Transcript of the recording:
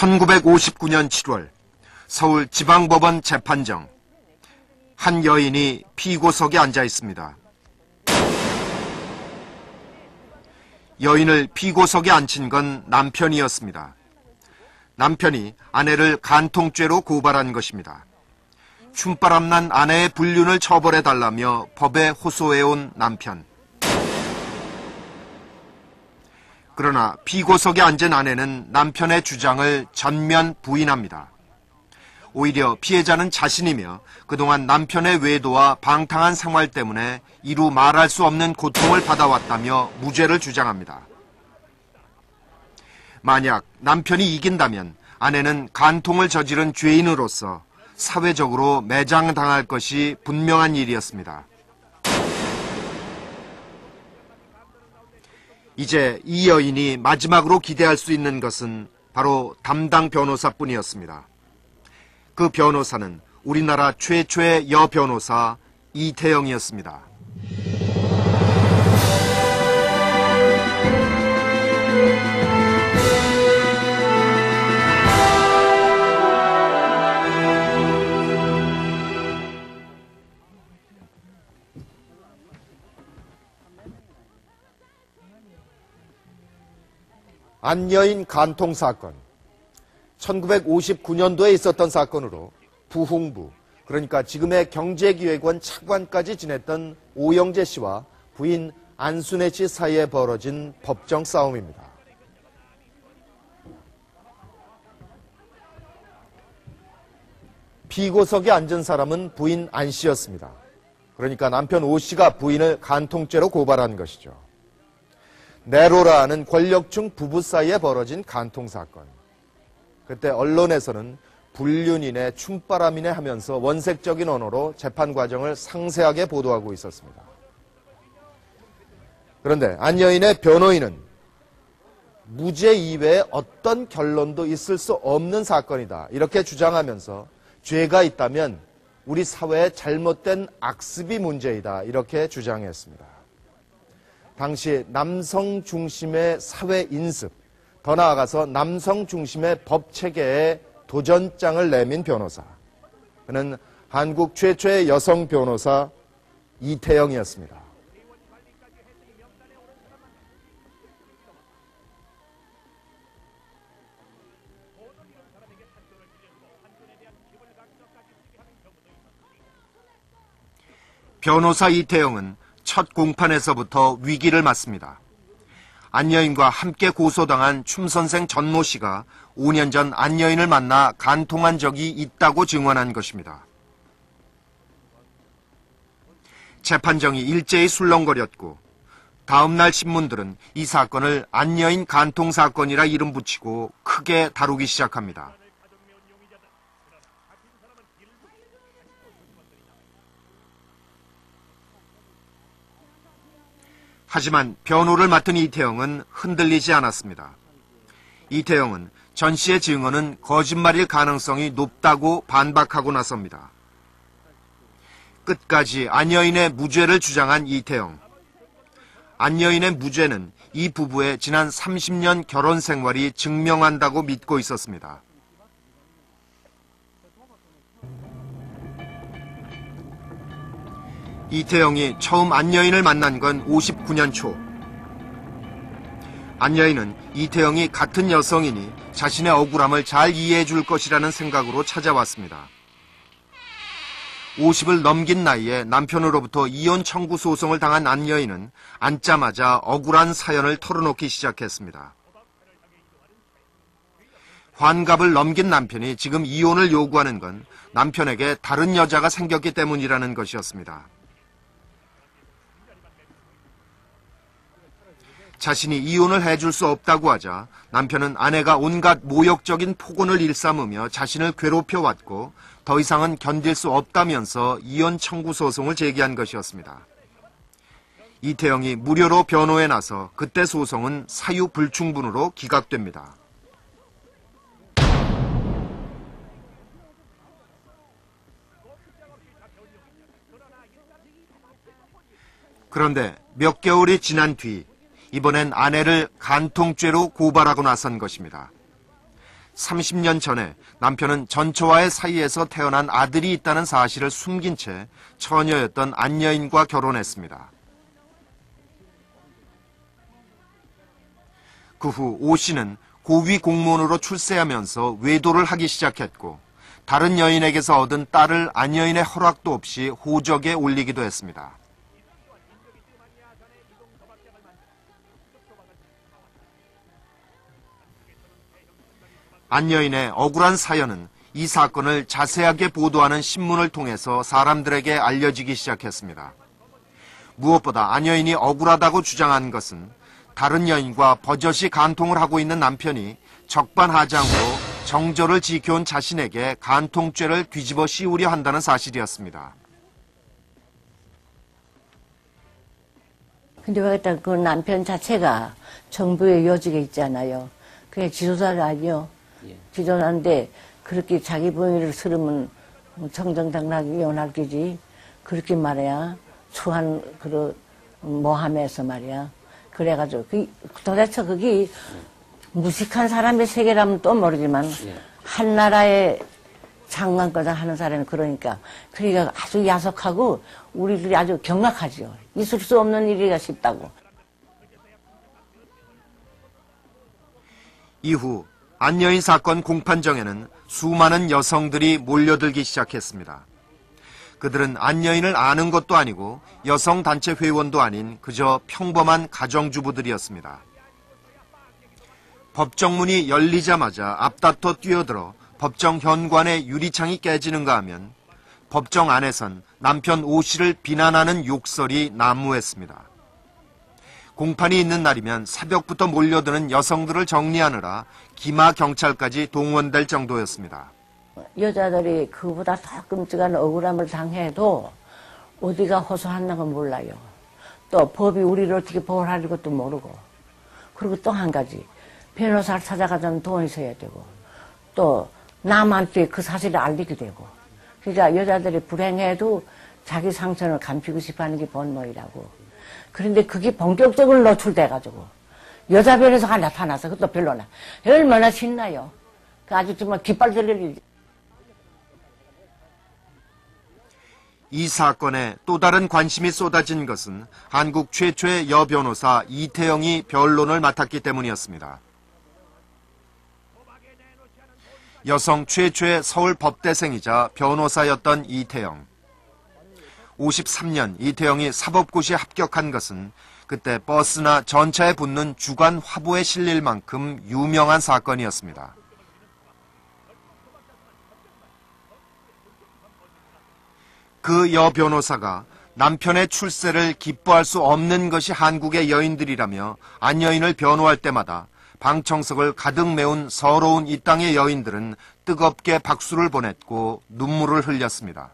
1959년 7월 서울 지방법원 재판정. 한 여인이 피고석에 앉아 있습니다. 여인을 피고석에 앉힌 건 남편이었습니다. 남편이 아내를 간통죄로 고발한 것입니다. 춤바람난 아내의 불륜을 처벌해달라며 법에 호소해온 남편. 그러나 피고석에 앉은 아내는 남편의 주장을 전면 부인합니다. 오히려 피해자는 자신이며 그동안 남편의 외도와 방탕한 생활 때문에 이루 말할 수 없는 고통을 받아왔다며 무죄를 주장합니다. 만약 남편이 이긴다면 아내는 간통을 저지른 죄인으로서 사회적으로 매장당할 것이 분명한 일이었습니다. 이제 이 여인이 마지막으로 기대할 수 있는 것은 바로 담당 변호사뿐이었습니다. 그 변호사는 우리나라 최초의 여변호사 이태영이었습니다. 안여인 간통 사건. 1959년도에 있었던 사건으로 부흥부, 그러니까 지금의 경제기획원 차관까지 지냈던 오영재 씨와 부인 안순애 씨 사이에 벌어진 법정 싸움입니다. 피고석에 앉은 사람은 부인 안 씨였습니다. 그러니까 남편 오 씨가 부인을 간통죄로 고발한 것이죠. 네로라는 권력층 부부 사이에 벌어진 간통 사건. 그때 언론에서는 불륜이네 춤바람이네 하면서 원색적인 언어로 재판 과정을 상세하게 보도하고 있었습니다. 그런데 안여인의 변호인은 무죄 이외에 어떤 결론도 있을 수 없는 사건이다, 이렇게 주장하면서 죄가 있다면 우리 사회의 잘못된 악습이 문제이다, 이렇게 주장했습니다. 당시 남성 중심의 사회 인습, 더 나아가서 남성 중심의 법 체계에 도전장을 내민 변호사. 그는 한국 최초의 여성 변호사 이태영이었습니다. 변호사 이태영은 첫 공판에서부터 위기를 맞습니다. 안여인과 함께 고소당한 춤선생 전모 씨가 5년 전 안여인을 만나 간통한 적이 있다고 증언한 것입니다. 재판정이 일제히 술렁거렸고 다음 날 신문들은 이 사건을 안여인 간통 사건이라 이름 붙이고 크게 다루기 시작합니다. 하지만 변호를 맡은 이태영은 흔들리지 않았습니다. 이태영은 전 씨의 증언은 거짓말일 가능성이 높다고 반박하고 나섭니다. 끝까지 안여인의 무죄를 주장한 이태영. 안여인의 무죄는 이 부부의 지난 30년 결혼 생활이 증명한다고 믿고 있었습니다. 이태영이 처음 안여인을 만난 건 59년 초. 안여인은 이태영이 같은 여성이니 자신의 억울함을 잘 이해해 줄 것이라는 생각으로 찾아왔습니다. 50을 넘긴 나이에 남편으로부터 이혼 청구 소송을 당한 안여인은 앉자마자 억울한 사연을 털어놓기 시작했습니다. 환갑을 넘긴 남편이 지금 이혼을 요구하는 건 남편에게 다른 여자가 생겼기 때문이라는 것이었습니다. 자신이 이혼을 해줄 수 없다고 하자 남편은 아내가 온갖 모욕적인 폭언을 일삼으며 자신을 괴롭혀왔고 더 이상은 견딜 수 없다면서 이혼 청구 소송을 제기한 것이었습니다. 이태영이 무료로 변호에 나서 그때 소송은 사유불충분으로 기각됩니다. 그런데 몇 개월이 지난 뒤 이번엔 아내를 간통죄로 고발하고 나선 것입니다. 30년 전에 남편은 전처와의 사이에서 태어난 아들이 있다는 사실을 숨긴 채 처녀였던 안 여인과 결혼했습니다. 그 후 오 씨는 고위 공무원으로 출세하면서 외도를 하기 시작했고 다른 여인에게서 얻은 딸을 안 여인의 허락도 없이 호적에 올리기도 했습니다. 안 여인의 억울한 사연은 이 사건을 자세하게 보도하는 신문을 통해서 사람들에게 알려지기 시작했습니다. 무엇보다 안 여인이 억울하다고 주장한 것은 다른 여인과 버젓이 간통을 하고 있는 남편이 적반하장으로 정절을 지켜온 자신에게 간통죄를 뒤집어 씌우려 한다는 사실이었습니다. 근데 왜 일단 그 남편 자체가 정부의 요직에 있잖아요. 그게 지도자가 아니요. 지도자인데 그렇게 자기 부인을 쓰르면 정정당당하게 이혼할 거지. 그렇게 말이야. 추한 그런 모함에서 말이야. 그래가지고 도대체 그게 무식한 사람의 세계라면 또 모르지만 한 나라의 장관거다 하는 사람은 그러니까 아주 야속하고 우리들이 아주 경악하죠. 있을 수 없는 일이가 싶다고. 이후 안 여인 사건 공판정에는 수많은 여성들이 몰려들기 시작했습니다. 그들은 안 여인을 아는 것도 아니고 여성단체 회원도 아닌 그저 평범한 가정주부들이었습니다. 법정문이 열리자마자 앞다퉈 뛰어들어 법정 현관의 유리창이 깨지는가 하면 법정 안에선 남편 오 씨를 비난하는 욕설이 난무했습니다. 공판이 있는 날이면 새벽부터 몰려드는 여성들을 정리하느라 기마 경찰까지 동원될 정도였습니다. 여자들이 그보다 더 끔찍한 억울함을 당해도 어디가 호소하는 건 몰라요. 또 법이 우리를 어떻게 보호할 것도 모르고. 그리고 또 한 가지 변호사를 찾아가자면 돈이 있어야 되고 또 남한테 그 사실을 알리게 되고. 그러니까 여자들이 불행해도 자기 상처를 감추고 싶어하는 게 본능이라고. 그런데 그게 본격적으로 노출돼가지고 여자 변호사가 나타나서 그것도 별로나 얼마나 신나요. 그 아주 정말 깃발 들릴 일. 이 사건에 또 다른 관심이 쏟아진 것은 한국 최초의 여변호사 이태영이 변론을 맡았기 때문이었습니다. 여성 최초의 서울 법대생이자 변호사였던 이태영. 53년 이태영이 사법고시에 합격한 것은 그때 버스나 전차에 붙는 주간 화보에 실릴 만큼 유명한 사건이었습니다. 그 여변호사가 남편의 출세를 기뻐할 수 없는 것이 한국의 여인들이라며 안 여인을 변호할 때마다 방청석을 가득 메운 서러운 이 땅의 여인들은 뜨겁게 박수를 보냈고 눈물을 흘렸습니다.